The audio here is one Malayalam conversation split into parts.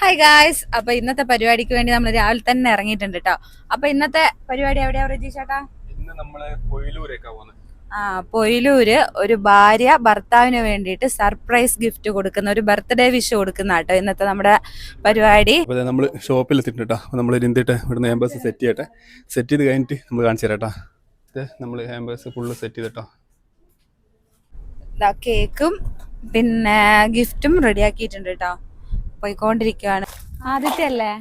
ഹായ് ഗായ്സ്, അപ്പൊ ഇന്നത്തെ പരിപാടിക്ക് വേണ്ടി നമ്മൾ രാവിലെ തന്നെ ഇറങ്ങിയിട്ടുണ്ട് കേട്ടോ. അപ്പൊ ഇന്നത്തെ പരിപാടി എവിടെയാ രജിഷേട്ടാ? ഇന്ന് നമ്മള് പൊയിലൂരേക്കാ പോകുന്നത്. പൊയിലൂര് ഒരു ഭാര്യ ഭർത്താവിന് വേണ്ടിയിട്ട് സർപ്രൈസ് ഗിഫ്റ്റ് കൊടുക്കുന്ന ഒരു ബർത്ത്ഡേ വിഷ് കൊടുക്കുന്ന കേട്ടോ ഇന്നത്തെ നമ്മുടെ പരിപാടി. അപ്പൊ നമ്മള് ഷോപ്പിൽ എത്തിയിട്ടാ നമ്മൾ ഇരുന്നിട്ട് ഇവിടുന്ന് ഹാമ്പേഴ്സ് സെറ്റ് ചെയ്ത് കഴിഞ്ഞിട്ട് നമ്മൾ കാണിച്ചു തരാട്ടാ. നമ്മള് ഹാമ്പേഴ്സ് ഫുള്ള് സെറ്റ് ചെയ്തിട്ടോ. കേക്കും പിന്നെ ഗിഫ്റ്റും റെഡിയാക്കിയിട്ടുണ്ട് കേട്ടോ. പോയിക്കൊണ്ടിരിക്കുകയാണ്. ആദ്യത്തെ അല്ലേ?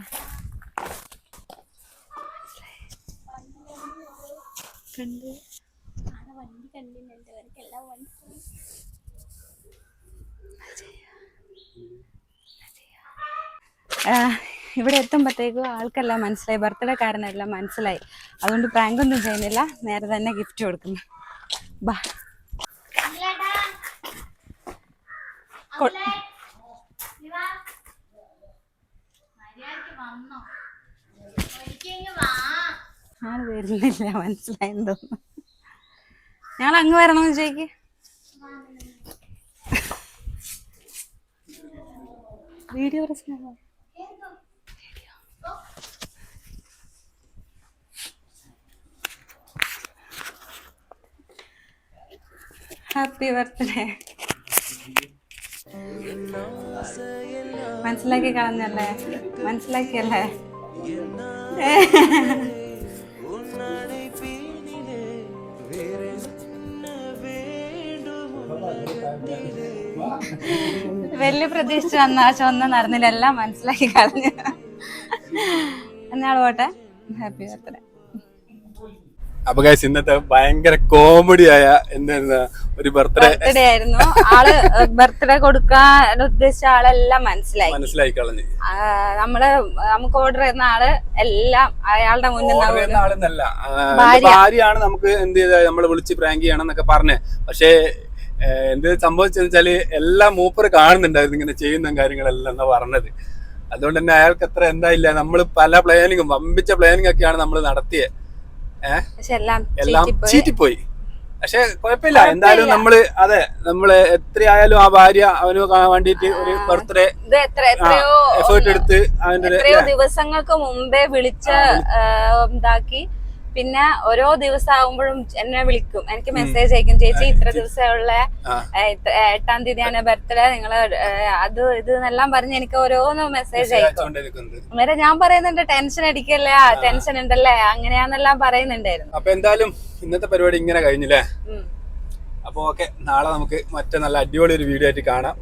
ഇവിടെ എത്തുമ്പോഴത്തേക്കും ആൾക്കെല്ലാം മനസ്സിലായി, ബർത്ത്ഡേ കാരനെല്ലാം മനസ്സിലായി. അതുകൊണ്ട് പ്രാങ്ക് ഒന്നും ചെയ്യുന്നില്ല, നേരെ തന്നെ ഗിഫ്റ്റ് കൊടുക്കുന്നു. ബാ ആള് വരുന്നില്ല, മനസ്സിലായെന്ന് തോന്നുന്നു. ഞങ്ങൾ അങ്ങ് വരണമെന്ന് ചോദിക്ക്. വീഡിയോ പ്രശ്നമോ? Happy birthday. മനസ്സിലാക്കി കളഞ്ഞല്ലേ? മനസ്സിലാക്കിയല്ലേ? വലിയ പ്രതീക്ഷ വന്ന ഒന്നും നടന്നില്ല, എല്ലാം മനസ്സിലാക്കി കളഞ്ഞു. എന്നാൾ പോട്ടെ. Happy birthday. അപ്പൊ ഗൈസ്, ഇന്നത്തെ ഭയങ്കര കോമഡി ആയ എന്താ ഒരു ബർത്ത്ഡേ ആയിരുന്നു. ആള് ബർത്ത്ഡേ കൊടുക്കാൻ ഉദ്ദേശിച്ച ആളെല്ലാം മനസ്സിലായി കളഞ്ഞു. നമുക്ക് ഓർഡർ ചെയ്യുന്ന ആള് എല്ലാം അയാളുടെ മുന്നിൽ ആളെന്നല്ല, ഭാര്യയാണ് നമുക്ക് എന്ത് ചെയ്ത നമ്മള് വിളിച്ച് പ്രാങ്ക് ചെയ്യണം എന്നൊക്കെ പറഞ്ഞേ. പക്ഷേ എന്ത് സംഭവിച്ചെന്ന് വെച്ചാല് എല്ലാം മൂപ്പര് കാണുന്നുണ്ടായിരുന്നു ഇങ്ങനെ ചെയ്യുന്ന കാര്യങ്ങളെല്ലാം എന്നാ പറഞ്ഞത്. അതുകൊണ്ട് തന്നെ അയാൾക്ക് അത്ര എന്തായില്ല. നമ്മള് പല പ്ലാനിങ്ങും വമ്പിച്ച പ്ലാനിങ് ഒക്കെയാണ് നമ്മൾ നടത്തിയത്. എല്ലാം ചീറ്റിപ്പോയി. പക്ഷെ കുഴപ്പമില്ല, എന്തായാലും നമ്മള് എത്രയായാലും ആ ഭാര്യ അവന് വേണ്ടിട്ട് ഒരു ബർത്ത്ഡേ എഫേർട്ട് എടുത്ത് അവന്റെ ദിവസങ്ങൾക്ക് മുമ്പേ വിളിച്ച് ഇതാക്കി. പിന്നെ ഓരോ ദിവസം ആകുമ്പോഴും എന്നെ വിളിക്കും, എനിക്ക് മെസ്സേജ് അയക്കും, ചേച്ചി ഇത്ര ദിവസമുള്ള 8-ാം തീയതിയാണ് ബർത്ത്ഡേ, നിങ്ങള് അത് ഇത് എന്നെല്ലാം പറഞ്ഞ് എനിക്ക് ഓരോന്ന് മെസ്സേജ് അയക്കും. അന്നേരം ഞാൻ പറയുന്നുണ്ട് ടെൻഷൻ അടിക്കല്ലേ, ടെൻഷൻ ഉണ്ടല്ലേ, അങ്ങനെയാന്നെല്ലാം പറയുന്നുണ്ടായിരുന്നു. അപ്പൊ എന്തായാലും ഇന്നത്തെ പരിപാടി ഇങ്ങനെ കഴിഞ്ഞില്ലേ. അപ്പൊ ഓക്കെ, നാളെ നമുക്ക് മറ്റേ നല്ല അടിപൊളി ഒരു വീഡിയോ ആയിട്ട് കാണാം.